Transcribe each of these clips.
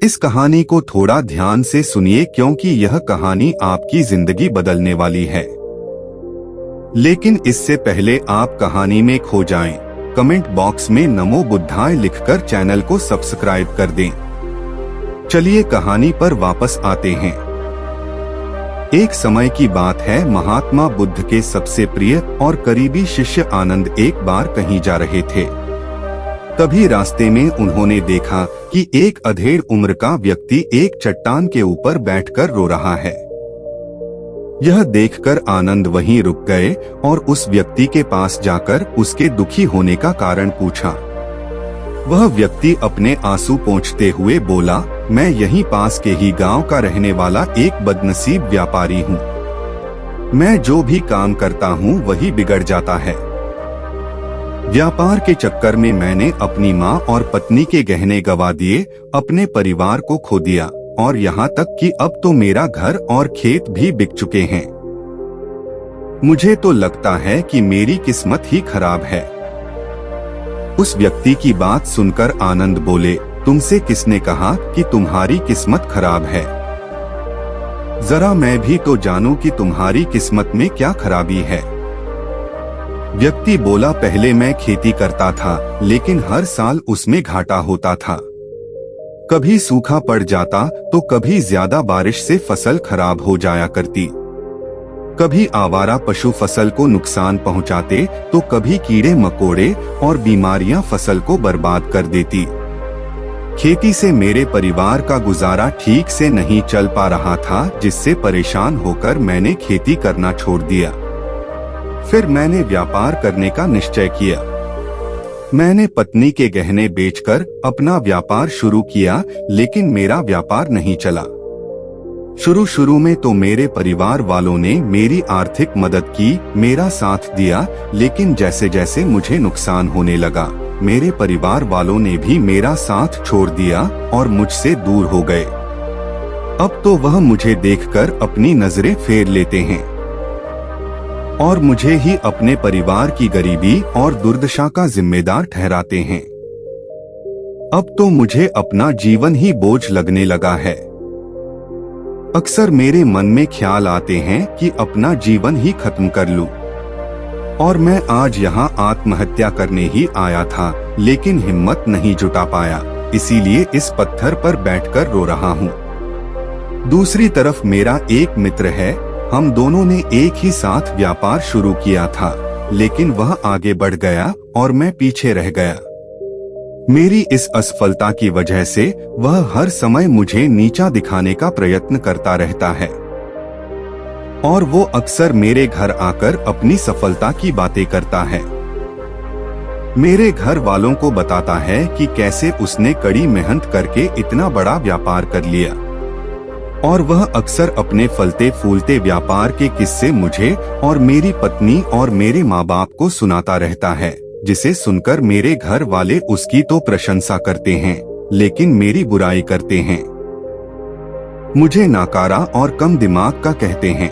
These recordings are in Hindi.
इस कहानी को थोड़ा ध्यान से सुनिए क्योंकि यह कहानी आपकी जिंदगी बदलने वाली है। लेकिन इससे पहले आप कहानी में खो जाएं, कमेंट बॉक्स में नमो बुद्धाय लिखकर चैनल को सब्सक्राइब कर दें। चलिए कहानी पर वापस आते हैं। एक समय की बात है, महात्मा बुद्ध के सबसे प्रिय और करीबी शिष्य आनंद एक बार कहीं जा रहे थे। तभी रास्ते में उन्होंने देखा कि एक अधेड़ उम्र का व्यक्ति एक चट्टान के ऊपर बैठकर रो रहा है। यह देखकर आनंद वहीं रुक गए और उस व्यक्ति के पास जाकर उसके दुखी होने का कारण पूछा। वह व्यक्ति अपने आंसू पोंछते हुए बोला, मैं यहीं पास के ही गांव का रहने वाला एक बदनसीब व्यापारी हूँ। मैं जो भी काम करता हूँ वही बिगड़ जाता है। व्यापार के चक्कर में मैंने अपनी माँ और पत्नी के गहने गवा दिए, अपने परिवार को खो दिया और यहाँ तक कि अब तो मेरा घर और खेत भी बिक चुके हैं। मुझे तो लगता है कि मेरी किस्मत ही खराब है। उस व्यक्ति की बात सुनकर आनंद बोले, तुमसे किसने कहा कि तुम्हारी किस्मत खराब है? जरा मैं भी तो जानूं कि तुम्हारी किस्मत में क्या खराबी है। व्यक्ति बोला, पहले मैं खेती करता था, लेकिन हर साल उसमें घाटा होता था। कभी सूखा पड़ जाता तो कभी ज्यादा बारिश से फसल खराब हो जाया करती। कभी आवारा पशु फसल को नुकसान पहुंचाते तो कभी कीड़े मकोड़े और बीमारियां फसल को बर्बाद कर देती। खेती से मेरे परिवार का गुजारा ठीक से नहीं चल पा रहा था, जिससे परेशान होकर मैंने खेती करना छोड़ दिया। फिर मैंने व्यापार करने का निश्चय किया। मैंने पत्नी के गहने बेचकर अपना व्यापार शुरू किया, लेकिन मेरा व्यापार नहीं चला। शुरू में तो मेरे परिवार वालों ने मेरी आर्थिक मदद की, मेरा साथ दिया, लेकिन जैसे जैसे मुझे नुकसान होने लगा, मेरे परिवार वालों ने भी मेरा साथ छोड़ दिया और मुझसे दूर हो गए। अब तो वह मुझे देखकर अपनी नजरें फेर लेते हैं और मुझे ही अपने परिवार की गरीबी और दुर्दशा का जिम्मेदार ठहराते हैं। अब तो मुझे अपना जीवन ही बोझ लगने लगा है। अक्सर मेरे मन में ख्याल आते हैं कि अपना जीवन ही खत्म कर लूं। और मैं आज यहाँ आत्महत्या करने ही आया था, लेकिन हिम्मत नहीं जुटा पाया, इसीलिए इस पत्थर पर बैठकर रो रहा हूँ। दूसरी तरफ मेरा एक मित्र है, हम दोनों ने एक ही साथ व्यापार शुरू किया था, लेकिन वह आगे बढ़ गया और मैं पीछे रह गया। मेरी इस असफलता की वजह से वह हर समय मुझे नीचा दिखाने का प्रयत्न करता रहता है और वो अक्सर मेरे घर आकर अपनी सफलता की बातें करता है। मेरे घर वालों को बताता है कि कैसे उसने कड़ी मेहनत करके इतना बड़ा व्यापार कर लिया, और वह अक्सर अपने फलते फूलते व्यापार के किस्से मुझे और मेरी पत्नी और मेरे माँ बाप को सुनाता रहता है, जिसे सुनकर मेरे घर वाले उसकी तो प्रशंसा करते हैं, लेकिन मेरी बुराई करते हैं। मुझे नाकारा और कम दिमाग का कहते हैं।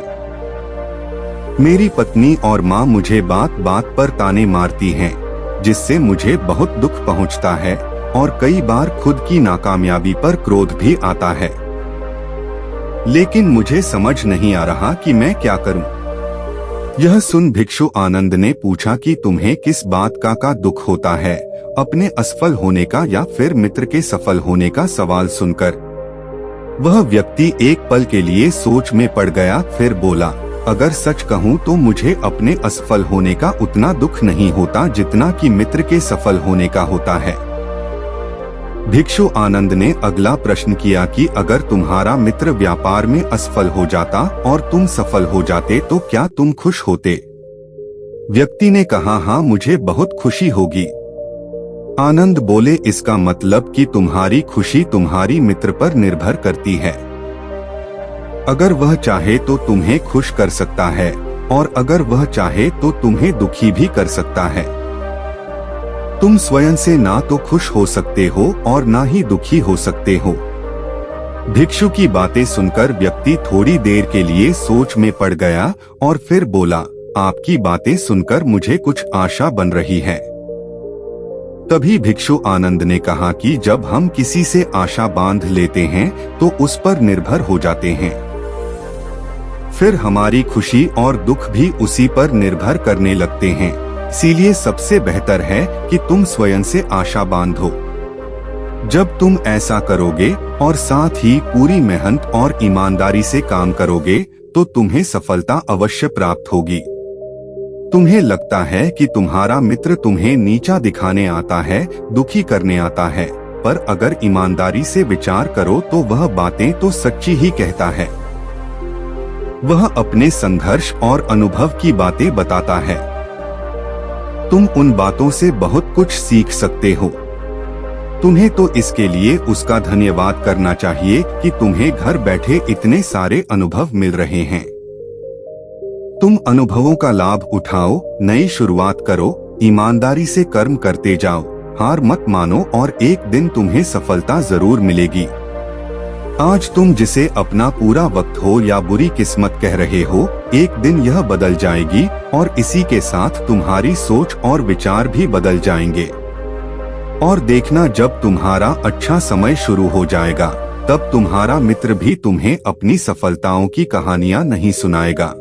मेरी पत्नी और माँ मुझे बात बात पर ताने मारती हैं, जिससे मुझे बहुत दुख पहुँचता है और कई बार खुद की नाकामयाबी पर क्रोध भी आता है। लेकिन मुझे समझ नहीं आ रहा कि मैं क्या करूं। यह सुन भिक्षु आनंद ने पूछा कि तुम्हें किस बात का दुख होता है, अपने असफल होने का या फिर मित्र के सफल होने का? सवाल सुनकर वह व्यक्ति एक पल के लिए सोच में पड़ गया, फिर बोला, अगर सच कहूं तो मुझे अपने असफल होने का उतना दुख नहीं होता जितना कि मित्र के सफल होने का होता है। भिक्षु आनंद ने अगला प्रश्न किया कि अगर तुम्हारा मित्र व्यापार में असफल हो जाता और तुम सफल हो जाते तो क्या तुम खुश होते? व्यक्ति ने कहा, हाँ, मुझे बहुत खुशी होगी। आनंद बोले, इसका मतलब कि तुम्हारी खुशी तुम्हारी मित्र पर निर्भर करती है। अगर वह चाहे तो तुम्हें खुश कर सकता है और अगर वह चाहे तो तुम्हें दुखी भी कर सकता है। तुम स्वयं से ना तो खुश हो सकते हो और ना ही दुखी हो सकते हो। भिक्षु की बातें सुनकर व्यक्ति थोड़ी देर के लिए सोच में पड़ गया और फिर बोला, आपकी बातें सुनकर मुझे कुछ आशा बन रही है। तभी भिक्षु आनंद ने कहा कि जब हम किसी से आशा बांध लेते हैं तो उस पर निर्भर हो जाते हैं, फिर हमारी खुशी और दुख भी उसी पर निर्भर करने लगते हैं। इसीलिए सबसे बेहतर है कि तुम स्वयं से आशा बांधो। जब तुम ऐसा करोगे और साथ ही पूरी मेहनत और ईमानदारी से काम करोगे तो तुम्हें सफलता अवश्य प्राप्त होगी। तुम्हें लगता है कि तुम्हारा मित्र तुम्हें नीचा दिखाने आता है, दुखी करने आता है, पर अगर ईमानदारी से विचार करो तो वह बातें तो सच्ची ही कहता है। वह अपने संघर्ष और अनुभव की बातें बताता है। तुम उन बातों से बहुत कुछ सीख सकते हो। तुम्हें तो इसके लिए उसका धन्यवाद करना चाहिए कि तुम्हें घर बैठे इतने सारे अनुभव मिल रहे हैं। तुम अनुभवों का लाभ उठाओ, नई शुरुआत करो, ईमानदारी से कर्म करते जाओ, हार मत मानो और एक दिन तुम्हें सफलता जरूर मिलेगी। आज तुम जिसे अपना पूरा वक्त हो या बुरी किस्मत कह रहे हो, एक दिन यह बदल जाएगी और इसी के साथ तुम्हारी सोच और विचार भी बदल जाएंगे। और देखना, जब तुम्हारा अच्छा समय शुरू हो जाएगा तब तुम्हारा मित्र भी तुम्हें अपनी सफलताओं की कहानियां नहीं सुनाएगा,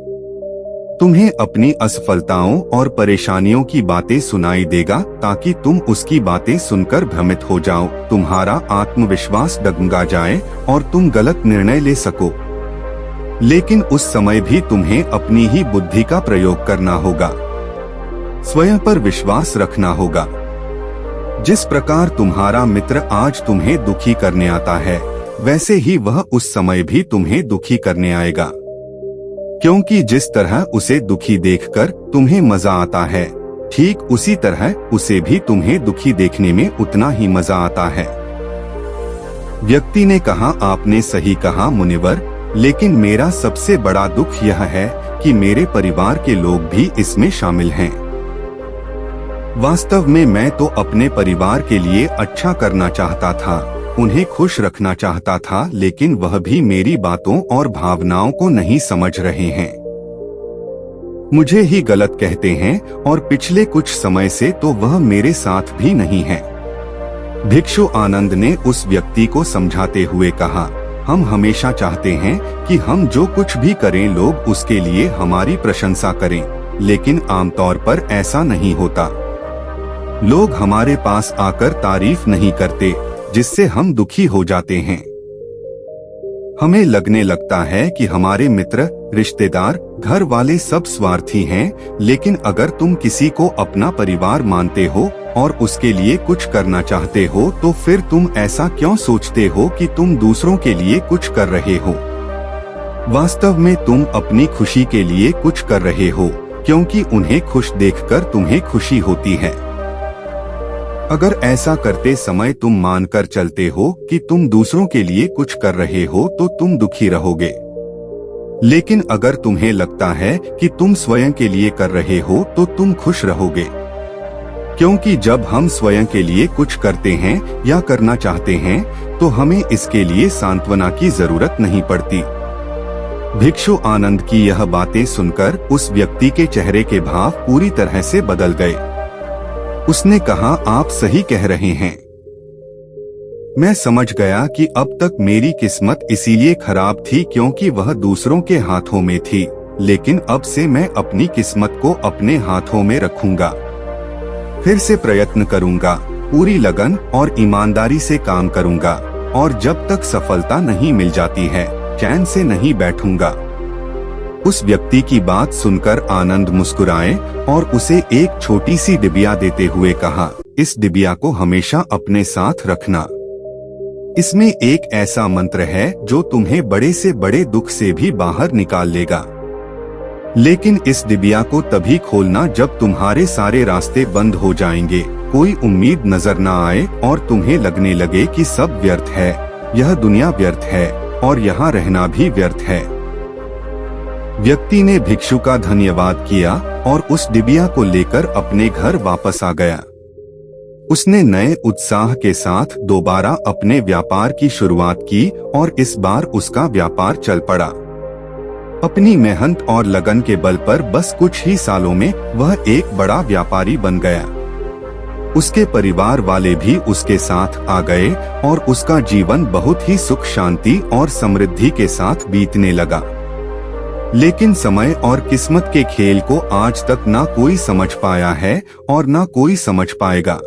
तुम्हें अपनी असफलताओं और परेशानियों की बातें सुनाई देगा ताकि तुम उसकी बातें सुनकर भ्रमित हो जाओ, तुम्हारा आत्मविश्वास डगमगा जाए और तुम गलत निर्णय ले सको। लेकिन उस समय भी तुम्हें अपनी ही बुद्धि का प्रयोग करना होगा, स्वयं पर विश्वास रखना होगा। जिस प्रकार तुम्हारा मित्र आज तुम्हें दुखी करने आता है, वैसे ही वह उस समय भी तुम्हें दुखी करने आएगा, क्योंकि जिस तरह उसे दुखी देखकर तुम्हें मजा आता है, ठीक उसी तरह उसे भी तुम्हें दुखी देखने में उतना ही मजा आता है। व्यक्ति ने कहा, आपने सही कहा मुनिवर, लेकिन मेरा सबसे बड़ा दुख यह है कि मेरे परिवार के लोग भी इसमें शामिल हैं। वास्तव में मैं तो अपने परिवार के लिए अच्छा करना चाहता था, उन्हें खुश रखना चाहता था, लेकिन वह भी मेरी बातों और भावनाओं को नहीं समझ रहे हैं। मुझे ही गलत कहते हैं और पिछले कुछ समय से तो वह मेरे साथ भी नहीं है। भिक्षु आनंद ने उस व्यक्ति को समझाते हुए कहा, हम हमेशा चाहते हैं कि हम जो कुछ भी करें लोग उसके लिए हमारी प्रशंसा करें, लेकिन आमतौर पर ऐसा नहीं होता। लोग हमारे पास आकर तारीफ नहीं करते, जिससे हम दुखी हो जाते हैं। हमें लगने लगता है कि हमारे मित्र, रिश्तेदार, घर वाले सब स्वार्थी हैं, लेकिन अगर तुम किसी को अपना परिवार मानते हो और उसके लिए कुछ करना चाहते हो तो फिर तुम ऐसा क्यों सोचते हो कि तुम दूसरों के लिए कुछ कर रहे हो? वास्तव में तुम अपनी खुशी के लिए कुछ कर रहे हो, क्योंकि उन्हें खुश देखकर तुम्हें खुशी होती है। अगर ऐसा करते समय तुम मानकर चलते हो कि तुम दूसरों के लिए कुछ कर रहे हो तो तुम दुखी रहोगे। लेकिन अगर तुम्हें लगता है कि तुम स्वयं के लिए कर रहे हो तो तुम खुश रहोगे, क्योंकि जब हम स्वयं के लिए कुछ करते हैं या करना चाहते हैं तो हमें इसके लिए सांत्वना की जरूरत नहीं पड़ती। भिक्षु आनंद की यह बातें सुनकर उस व्यक्ति के चेहरे के भाव पूरी तरह से बदल गए। उसने कहा, आप सही कह रहे हैं। मैं समझ गया कि अब तक मेरी किस्मत इसीलिए खराब थी क्योंकि वह दूसरों के हाथों में थी, लेकिन अब से मैं अपनी किस्मत को अपने हाथों में रखूंगा। फिर से प्रयत्न करूंगा, पूरी लगन और ईमानदारी से काम करूंगा और जब तक सफलता नहीं मिल जाती है चैन से नहीं बैठूंगा। उस व्यक्ति की बात सुनकर आनंद मुस्कुराए और उसे एक छोटी सी डिबिया देते हुए कहा, इस डिबिया को हमेशा अपने साथ रखना। इसमें एक ऐसा मंत्र है जो तुम्हें बड़े से बड़े दुख से भी बाहर निकाल लेगा। लेकिन इस डिबिया को तभी खोलना जब तुम्हारे सारे रास्ते बंद हो जाएंगे, कोई उम्मीद नजर न आए और तुम्हें लगने लगे कि सब व्यर्थ है, यह दुनिया व्यर्थ है और यहाँ रहना भी व्यर्थ है। व्यक्ति ने भिक्षु का धन्यवाद किया और उस डिबिया को लेकर अपने घर वापस आ गया। उसने नए उत्साह के साथ दोबारा अपने व्यापार की शुरुआत की और इस बार उसका व्यापार चल पड़ा। अपनी मेहनत और लगन के बल पर बस कुछ ही सालों में वह एक बड़ा व्यापारी बन गया। उसके परिवार वाले भी उसके साथ आ गए और उसका जीवन बहुत ही सुख शांति और समृद्धि के साथ बीतने लगा। लेकिन समय और किस्मत के खेल को आज तक ना कोई समझ पाया है और ना कोई समझ पाएगा।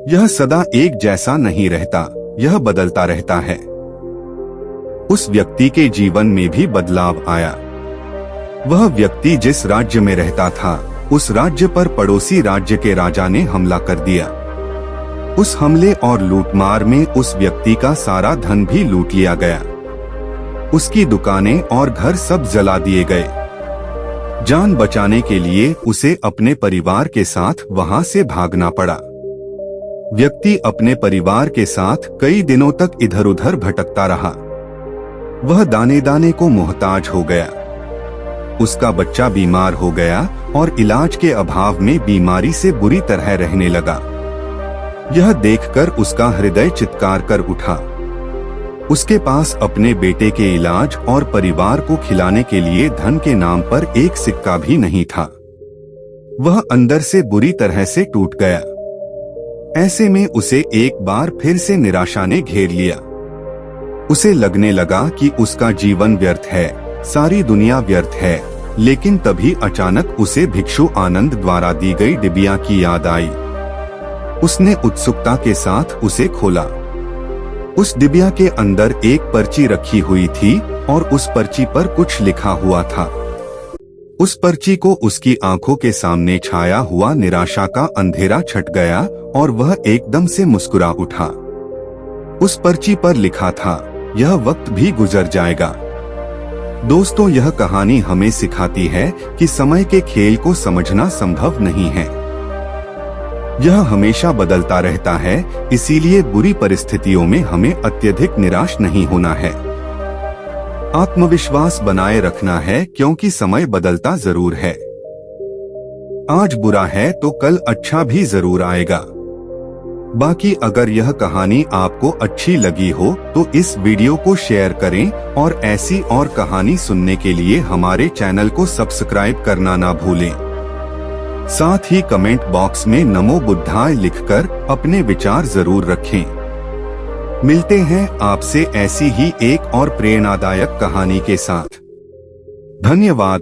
यह सदा एक जैसा नहीं रहता, यह बदलता रहता है। उस व्यक्ति के जीवन में भी बदलाव आया। वह व्यक्ति जिस राज्य में रहता था, उस राज्य पर पड़ोसी राज्य के राजा ने हमला कर दिया। उस हमले और लूटमार में उस व्यक्ति का सारा धन भी लूट लिया गया। उसकी दुकानें और घर सब जला दिए गए। जान बचाने के लिए उसे अपने परिवार के साथ वहां से भागना पड़ा। व्यक्ति अपने परिवार के साथ कई दिनों तक इधर उधर भटकता रहा। वह दाने दाने को मोहताज हो गया। उसका बच्चा बीमार हो गया और इलाज के अभाव में बीमारी से बुरी तरह रहने लगा। यह देखकर उसका हृदय चित्कार कर उठा। उसके पास अपने बेटे के इलाज और परिवार को खिलाने के लिए धन के नाम पर एक सिक्का भी नहीं था। वह अंदर से बुरी तरह से टूट गया। ऐसे में उसे एक बार फिर से निराशा ने घेर लिया। उसे लगने लगा कि उसका जीवन व्यर्थ है, सारी दुनिया व्यर्थ है। लेकिन तभी अचानक उसे भिक्षु आनंद द्वारा दी गई डिबिया की याद आई। उसने उत्सुकता के साथ उसे खोला। उस डिबिया के अंदर एक पर्ची रखी हुई थी और उस पर्ची पर कुछ लिखा हुआ था। उस पर्ची को उसकी आंखों के सामने छाया हुआ निराशा का अंधेरा छट गया और वह एकदम से मुस्कुरा उठा। उस पर्ची पर लिखा था, यह वक्त भी गुजर जाएगा। दोस्तों, यह कहानी हमें सिखाती है कि समय के खेल को समझना संभव नहीं है। यह हमेशा बदलता रहता है, इसीलिए बुरी परिस्थितियों में हमें अत्यधिक निराश नहीं होना है। आत्मविश्वास बनाए रखना है, क्योंकि समय बदलता जरूर है। आज बुरा है तो कल अच्छा भी जरूर आएगा। बाकी अगर यह कहानी आपको अच्छी लगी हो तो इस वीडियो को शेयर करें और ऐसी और कहानी सुनने के लिए हमारे चैनल को सब्सक्राइब करना ना भूलें। साथ ही कमेंट बॉक्स में नमो बुद्धाय लिखकर अपने विचार जरूर रखें। मिलते हैं आपसे ऐसी ही एक और प्रेरणादायक कहानी के साथ। धन्यवाद।